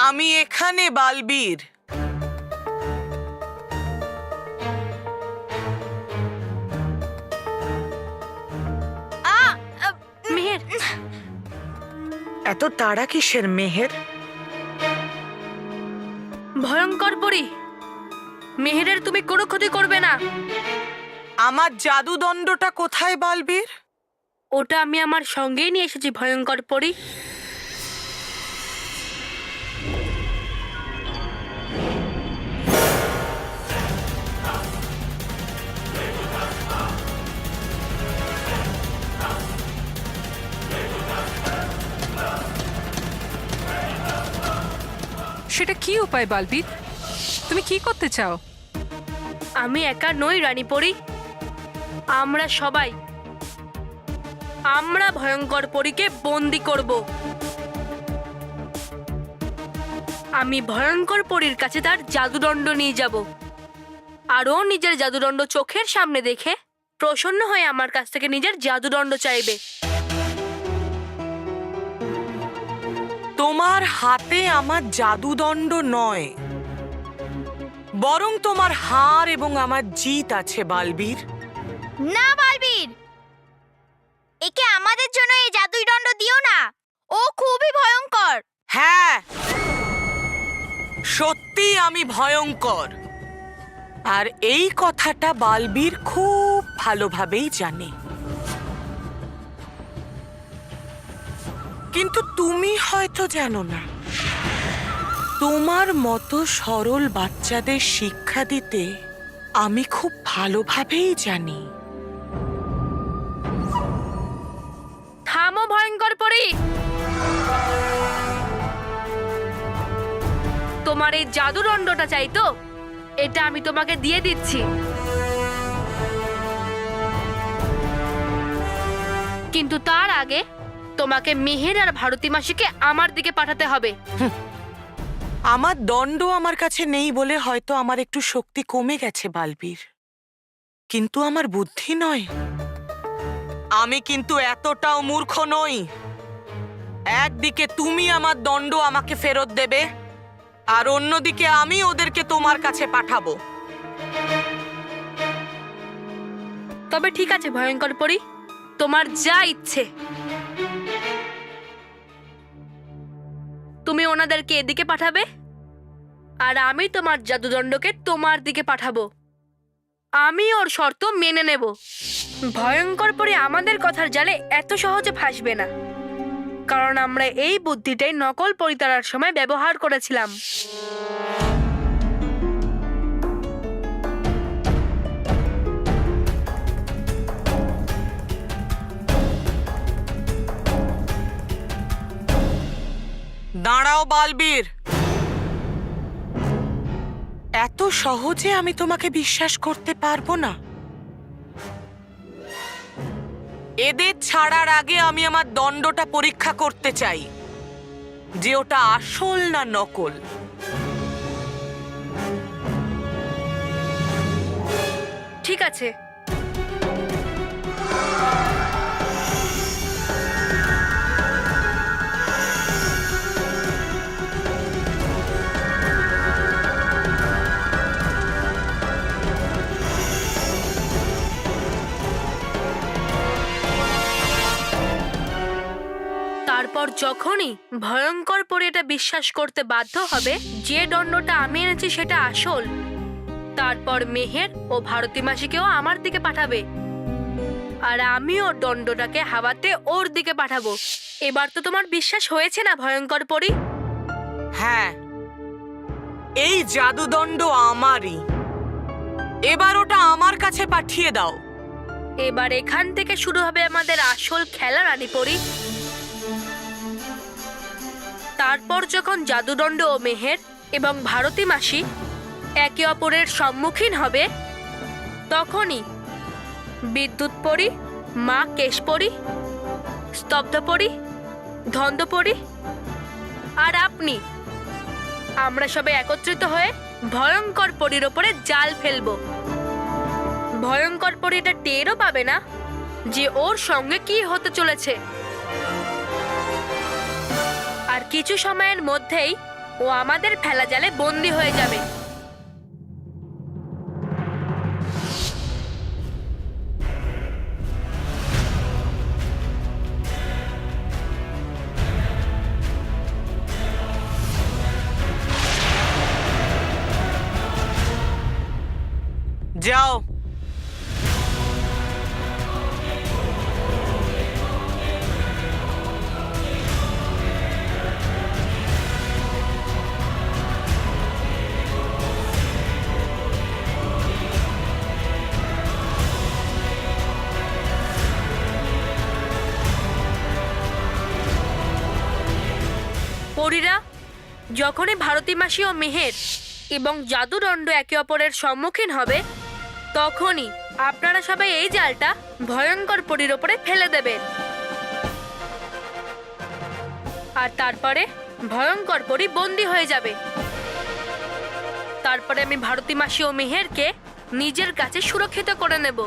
আমি এখানে বালবীর। মেহের, এত তাড়া কিসের মেহের? ভয়ঙ্কর পরী, মেহেরের তুমি কোনো ক্ষতি করবে না। আমার জাদুদণ্ডটা কোথায় বালবীর? ওটা আমি আমার সঙ্গেই নিয়ে এসেছি ভয়ঙ্কর পরী। সেটা কি উপায় বালবীর? তুমি কি করতে চাও? আমি একা নই রানী পরী, আমরা ভয়ঙ্কর পরীকে বন্দি করব। আমি ভয়ঙ্কর পরীর কাছে তার জাদুদণ্ড নিয়ে যাব, আর ও নিজের জাদুদণ্ড চোখের সামনে দেখে প্রসন্ন হয়ে আমার কাছ থেকে নিজের জাদুদণ্ড চাইবে। তোমার হাতে আমার জাদুদণ্ড নয়, বরং তোমার হার এবং আমার জিত আছে বালবীর। না বালবীর, একে আমাদের জন্য এই জাদুই দণ্ড দিও না, ও খুবই ভয়ঙ্কর। হ্যাঁ, সত্যি আমি ভয়ঙ্কর, আর এই কথাটা বালবীর খুব ভালোভাবেই জানে। কিন্তু তুমি হয়তো জানো না, তোমার মতো সরল বাচ্চাদের শিক্ষা দিতে আমি খুব ভালোভাবেই জানি। থামো ভয়ঙ্কর পরী, তোমার এই জাদুদণ্ডটা চাই তো? এটা আমি তোমাকে দিয়ে দিচ্ছি, কিন্তু তার আগে তোমাকে মেহের আর ভারতী মাসিকে আমার দিকে পাঠাতে হবে। আমার দণ্ড আমার কাছে নেই বলে হয়তো আমার একটু শক্তি কমে গেছে বালবীর, কিন্তু আমার বুদ্ধি নয়। আমি কিন্তু এতটাও মূর্খ নই। একদিকে তুমি আমার দণ্ড আমাকে ফেরত দেবে, আর অন্যদিকে আমি ওদেরকে তোমার কাছে পাঠাবো। তবে ঠিক আছে ভয়ঙ্কর পরী, তোমার যা ইচ্ছে। তুমি ওনাদেরকে এদিকে পাঠাবে, আর আমি তোমার জাদুদণ্ডকে তোমার দিকে পাঠাবো। আমি ওর শর্ত মেনে নেব। ভয়ঙ্কর পরী আমাদের কথার জালে এত সহজে ফাঁসবে না, কারণ আমরা এই বুদ্ধিটাই নকল পরী তাড়ার সময় ব্যবহার করেছিলাম। দাঁড়াও বালবীর, এত সহজে আমি তোমাকে বিশ্বাস করতে পারবো না। এদের ছাড়ার আগে আমি আমার দণ্ডটা পরীক্ষা করতে চাই যে ওটা আসল না নকল। ঠিক আছে, তারপর যখনই ভয়ঙ্কর পরী এটা বিশ্বাস করতে বাধ্য হবে যে দণ্ডটা আমি এনেছি সেটা আসল, তারপর মেহের ও ভারতী মাসিকেও আমার দিকে পাঠাবে, আর আমিও দণ্ডটাকে হাওয়াতে ওর দিকে পাঠাবো। এবার তো তোমার বিশ্বাস হয়েছে না ভয়ঙ্কর পরী? হ্যাঁ, এই জাদুদণ্ড আমারই। এবার ওটা আমার কাছে পাঠিয়ে দাও। এবার এখান থেকে শুরু হবে আমাদের আসল খেলা রানী পরী। তারপর যখন জাদুদণ্ড ও মেহের এবং ভারতী মাসি একে অপরের সম্মুখীন হবে, তখনই বিদ্যুৎ পরী, মা কেশপরী, স্তব্ধ পরী, ধন্দ পরী আর আপনি, আমরা সবাই একত্রিত হয়ে ভয়ঙ্কর পরীর ওপরে জাল ফেলবো। ভয়ঙ্কর পরী এটা টেরও পাবে না যে ওর সঙ্গে কি হতে চলেছে। আর কিছু সময়ের মধ্যেই ও আমাদের ফেলা জালে বন্দি হয়ে যাবে। যাও। পরীরা, যখনই ভারতী মাসি ও মেহের এবং জাদুদণ্ড একে অপরের সম্মুখীন হবে, তখনই আপনারা সবাই এই জালটা ভয়ঙ্কর পরীর ওপরে ফেলে দেবেন। আর তারপরে ভয়ঙ্কর পরী বন্দি হয়ে যাবে। তারপরে আমি ভারতী মাসি ও মেহেরকে নিজের কাছে সুরক্ষিত করে নেব।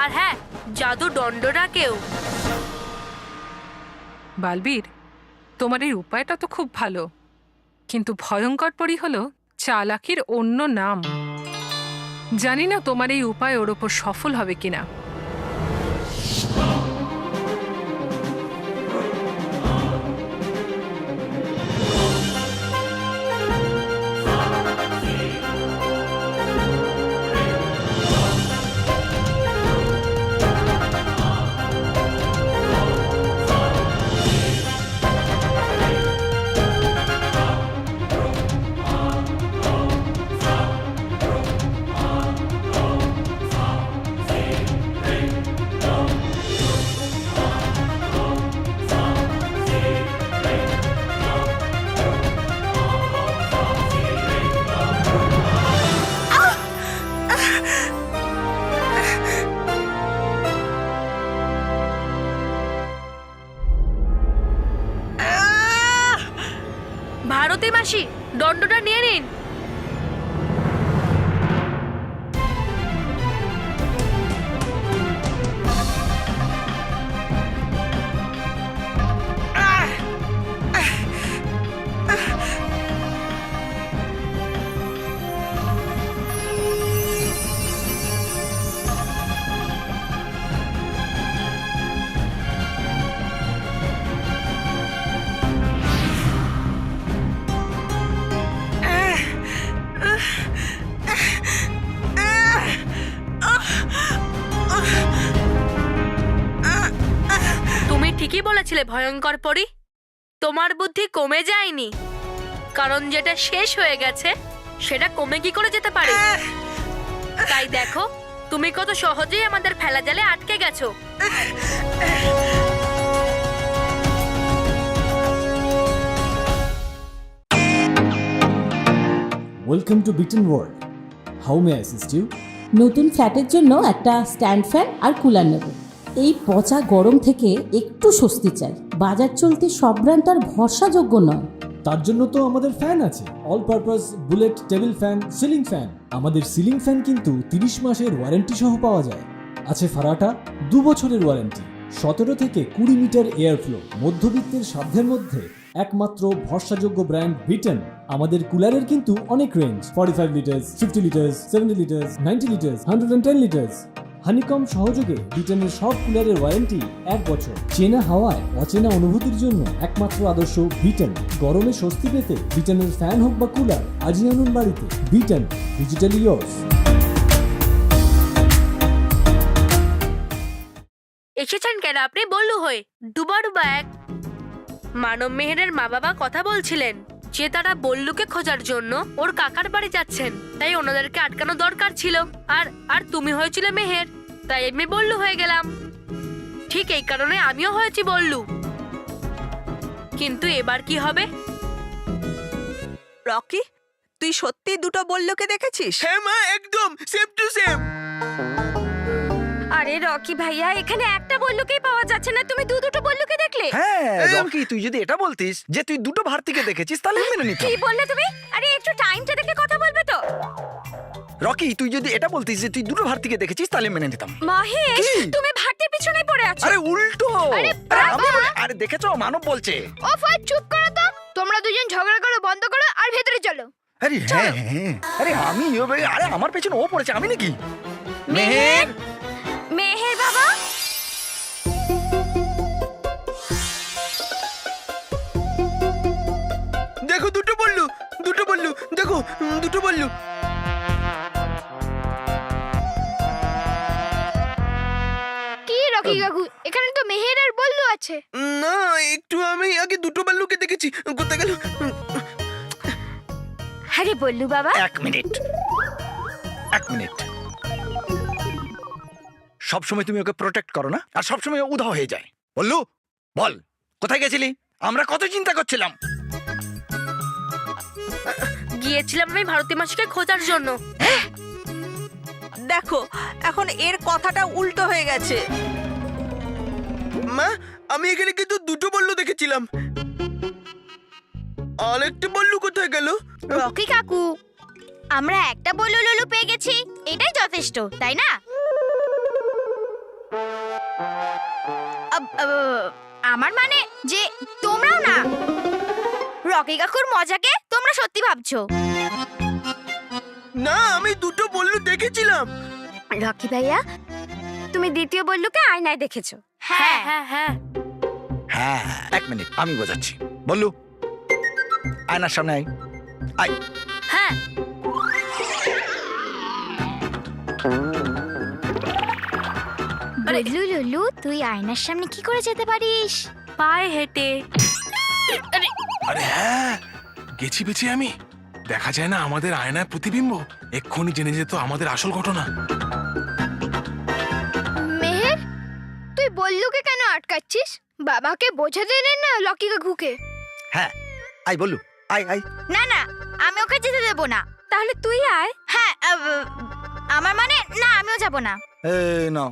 আর হ্যাঁ, জাদুদণ্ডটাকেও। বালবীর, তোমার এই উপায়টা তো খুব ভালো, কিন্তু ভয়ঙ্কর পরী হলো চালাকির অন্য নাম। জানি না তোমার এই উপায় ওর ওপর সফল হবে কিনা। ভারতী মাসি, দণ্ডটা নিয়ে নিন। তুমি ঠিকই বলেছিলে ভয়ঙ্কর পরী, তোমার বুদ্ধি কমে যায়নি। কারণ যেটা শেষ হয়ে গেছে সেটা কমে কি করে যেতে পারে? তাই দেখো, তুমি কত সহজেই আমাদের ফেলা জালে আটকে গেছো। Welcome to Beaton world. How may I assist you? নতুন ফ্ল্যাটের জন্য একটা স্ট্যান্ড ফ্যান আর কুলার নেব। এই পচা গরম থেকে একটু স্বস্তি চাই। বাজার চলতে সব ব্র্যান্ড আর ভরসাযোগ্য নয়। তার জন্য তো আমাদের ফ্যান আছে, all purpose bullet table fan, ceiling fan. আমাদের সিলিং ফ্যান কিন্তু 30 মাসের ওয়ারেন্টি সহ পাওয়া যায়। আছে ফারাটা 2 বছরের ওয়ারেন্টি, 17 থেকে 20 মিটার এয়ার ফ্লো, মধ্যবিত্তের সাধ্যের মধ্যে একমাত্র ভরসাযোগ্য ব্র্যান্ড বিটেন। আমাদের কুলারের কিন্তু অনেক range, 45 litres, 50 litres, 70 litres, 90 litres, 110 litres. Honeycomb সহযোগে বিটেনের সব কুলারের ওয়ারেন্টি 1 বছর। চেনা হাওয়ায় অচেনা অনুভূতির জন্য একমাত্র আদর্শ বিটেন। গরমে স্বস্তি পেতে বিটেনের ফ্যান হোক বা কুলার, আজই আনুন বাড়িতে। Beaten, digitally yours. এসেছেন কেন আপনি বল্লু হয়ে? ডুবা ডুবা এক। মানব মেহেরের মা বাবা কথা বলছিলেন যে তারা বল্লুকে খোঁজার জন্য ওর কাকার বাড়ি যাচ্ছেন, তাই ওনাদেরকে আটকানো দরকার ছিল। আর আর তুমি হয়েছিল মেহের, তাই আমি বল্লু হয়ে গেলাম। ঠিক এই কারণে আমিও হয়েছি বল্লু। কিন্তু এবার কি হবে? রকি, তুই সত্যি দুটো বল্লুকে দেখেছিস? হ্যাঁ মা, একদম সেম টু সেম। আরে রকি ভাইয়া, এখানে একটা বল্লুকেই পাওয়া যাচ্ছে না, তুমি দুটো বল্লুকে দেখলে? হ্যাঁ রকি, তুই যদি এটা বলতিস যে তুই দুটো ভারতীকে দেখেছিস তাহলে মেনে নিতাম। কি বললে তুমি? আরে একটু টাইমটা দেখে কথা বলবে তো। রকি, তুই যদি এটা বলতিস যে তুই দুটো ভারতীকে দেখেছিস তাহলে মেনে নিতাম। মহেশ, কি? তুমি ভারতের পিছনেই পড়ে আছো। আরে উল্টো। আরে আরে আমি বাবা! আরে দেখেছো, মানব বলছে। ও ফাই, চুপ করো তো। তোমরা দুজন ঝগড়া করো বন্ধ করো আর ভেতরে চলো। আরে হ্যাঁ হ্যাঁ আরে আমি আরে আমার পেছনে ও পড়েছে আমি নাকি মেহের মেহের বাবা, দেখো দুটো বললু দেখো দুটো বললু। কি রকি কাকু, এখানে তো মেহের আর বল্লু আছে। না একটু আমি আগে দুটো বল্লুকে দেখেছি, কোথায় গেল? আরে বল্লু বাবা, এক মিনিট সব সময় তুমি ওকে প্রোটেক্ট করো না, আর সব সময় উধাও হয়ে যায়। বললু বল কোথায় গেছিলি? আমরা কত চিন্তা করছিলাম। গিয়েছিলাম আমি ভারতী মাসিকে খোঁজার জন্য। দেখো এখন এর কথাটা উল্টো হয়ে গেছে। মা আমি এখানে কিন্তু দুটো বল্লু দেখেছিলাম, আরেকটা বল্লু কোথায় গেল? রকি কাকু, আমরা একটা বল্লু লুলু পেয়ে গেছি, এটাই যথেষ্ট, তাই না? আমার মানে যে তোমরাও না, রকি কাকুর মজাকে তোমরা সত্যি ভাবছো। না আমি দুটো বল্লু দেখেছিলাম। রকি ভাইয়া, তুমি দ্বিতীয় বল্লুকে আয়নায় দেখেছো? হ্যাঁ হ্যাঁ হ্যাঁ হ্যাঁ এক মিনিট আমি বোঝাচ্ছি। বল্লু আয়নার সামনে আয় আয়। হ্যাঁ। বল্লু লুলু, তুই আয়নার সামনে কি করে যেতে পারিস? পায়ে হেঁটে। আরে হ্যাঁ গেছি বেছি আমি, দেখা যায় না আমাদের আয়নায় প্রতিবিম্ব, এক্ষুনি জেনে যেত আমাদের আসল ঘটনা। মেহের, তুই বল্লুকে কেন আটকাচ্ছিস? বাবাকে বোঝাতে দে না লকি কাকুকে। হ্যাঁ আয় বল্লু আয় আয়। না না, আমি ওকে যেতে দেব না। তাহলে তুই আয়। হ্যাঁ, আমার মানে না, আমিও যাব না। এই নাও,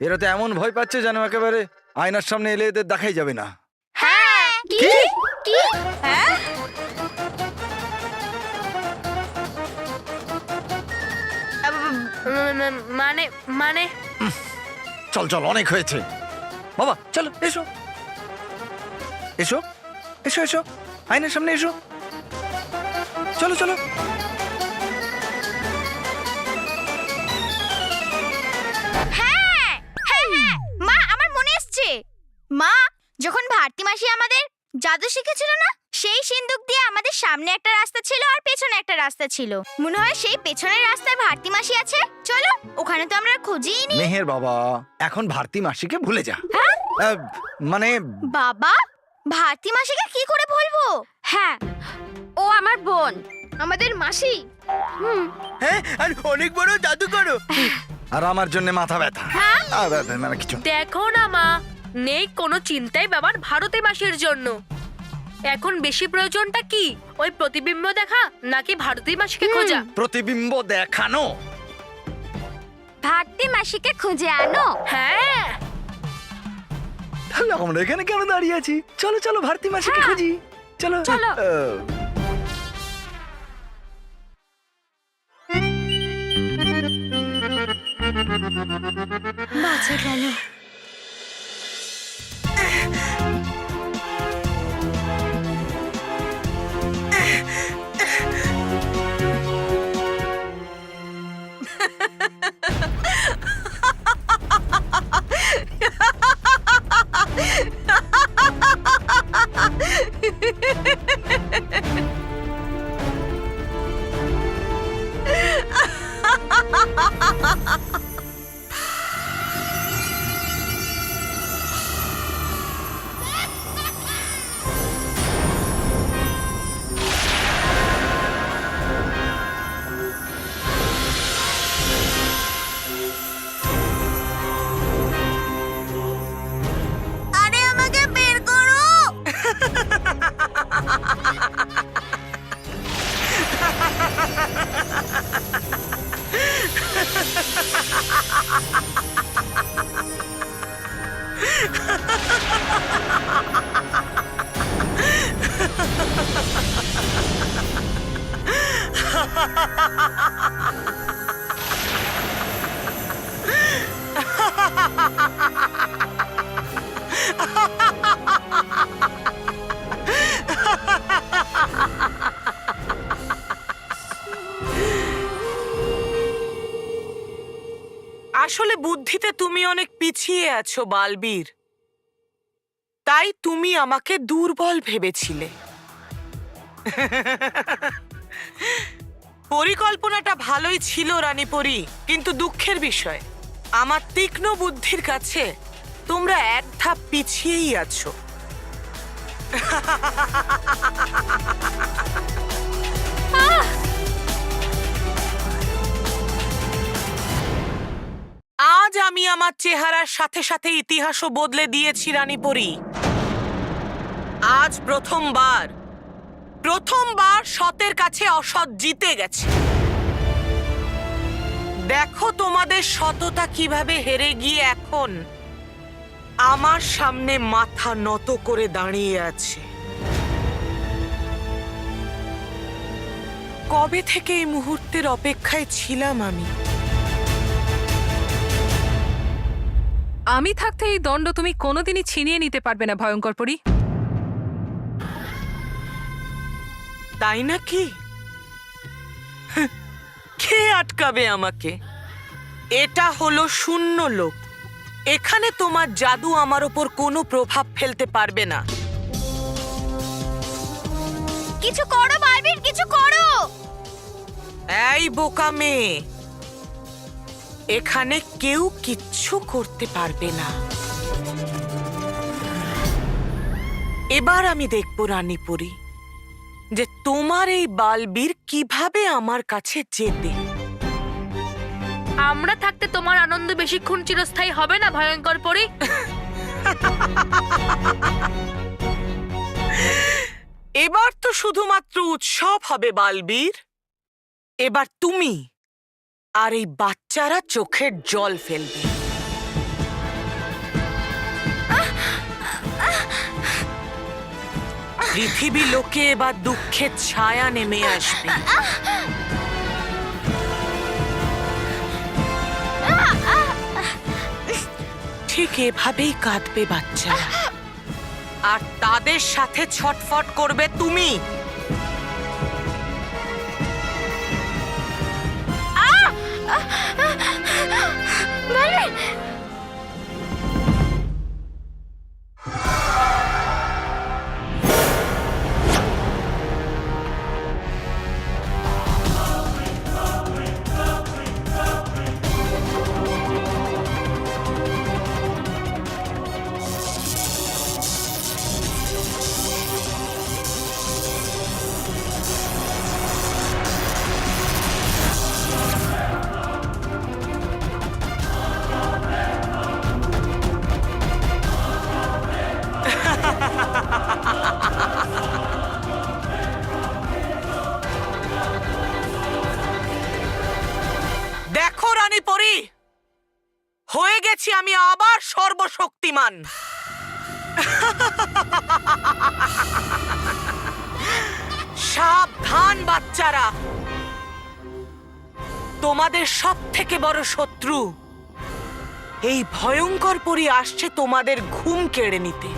এরা তো এমন ভয় পাচ্ছে যেন একেবারে আয়নার সামনে এলে এদের দেখাই যাবে না। হ্যাঁ। কি কি? হ্যাঁ, মানে মানে চল চল অনেক হয়েছে বাবা, চলো এসো এসো এসো এসো আয়নার সামনে এসো, চলো চলো। হ্যাঁ হ্যাঁ হ্যাঁ, মা আমার মনে আসছে। মা, যখন ভারতী মাসি আমাদের জাদু শিখেছিল না, সেই সিন্দুক দিয়ে আমাদের সামনে একটা রাস্তা ছিল আর পেছনে একটা রাস্তা ছিল। মনে হয় সেই পেছনের রাস্তায় ভারতী মাসি আছে। চলো, ওখানে তো আমরা খুঁজিই নি। মেহের বাবা, এখন ভারতী মাসিকে ভুলে যা। মানে বাবা, ভারতী মাসিকে কি করে বলবো? হ্যাঁ, ও আমার বোন, আমাদের মাসি। হ্যাঁ আর অনেক বড় জাদু করো। আর আমার জন্য মাথা ব্যথা। মানে কিছু দেখো না মা, নেই কোনো চিন্তাই বাবার ভারতী মাসির জন্য। এখন বেশি প্রয়োজনটা কি, ওই প্রতিবিম্ব দেখা নাকি ভারতী মাসিকে খোঁজা? প্রতিবিম্ব দেখানো। ভারতী মাসিকে খুঁজে আনো। হ্যাঁ। তাহলে আমরা এখানে কেন দাঁড়িয়ে আছি? চলো চলো ভারতী মাসিকে খুঁজি, চলো চলো। বাঁচা গেল। আরে আমাকে বের করো। আসলে বুদ্ধিতে তুমি অনেক পিছিয়ে আছো বালবীর, তাই তুমি আমাকে দুর্বল ভেবেছিলে। পরিকল্পনাটা ভালোই ছিল রানীপরি, কিন্তু দুঃখের বিষয় আমার তীক্ষ্ণ বুদ্ধির কাছে তোমরা এক ধাপ পিছিয়েই আছো। আজ আমি আমার চেহারার সাথে সাথে ইতিহাসও বদলে দিয়েছি রানীপরি। আজ প্রথমবার সতের কাছে অসৎ জিতে গেছে। দেখো তোমাদের সততা কিভাবে হেরে গিয়ে এখন আমার সামনে মাথা নত করে দাঁড়িয়ে আছে। কবে থেকে এই মুহূর্তের অপেক্ষায় ছিলাম আমি। আমি থাকতে এই দণ্ড তুমি কোনোদিনই ছিনিয়ে নিতে পারবে না ভয়ঙ্কর পরী। তাই নাকি? কে আটকাবে আমাকে? এটা হলো শূন্য লোক। এখানে তোমার জাদু আমার ওপর কোনো প্রভাব ফেলতে পারবে না। কিছু করো বালবীর, কিছু করো। এই বোকা মেয়ে, এখানে কেউ কিচ্ছু করতে পারবে না। এবার আমি দেখব রানীপরি যে তোমার এই বালবীর কিভাবে আমার কাছে যেতে। আমরা থাকতে তোমার আনন্দ বেশিক্ষণ চিরস্থায়ী হবে না ভয়ঙ্কর পরী। এবার তো শুধুমাত্র উৎসব হবে বালবীর। এবার তুমি আর এই বাচ্চারা চোখের জল ফেলবে। পৃথিবী লোকে এবার দুঃখের ছায়া নেমে আসবে। ঠিক এভাবেই কাঁদবে বাচ্চারা, আর তাদের সাথে ছটফট করবে তুমি। দেখো রানীপরি, হয়ে গেছি আমি আবার সর্বশক্তিমান। সাবধান বাচ্চারা, তোমাদের সব থেকে বড় শত্রু এই ভয়ঙ্কর পরী আসছে তোমাদের ঘুম কেড়ে নিতে।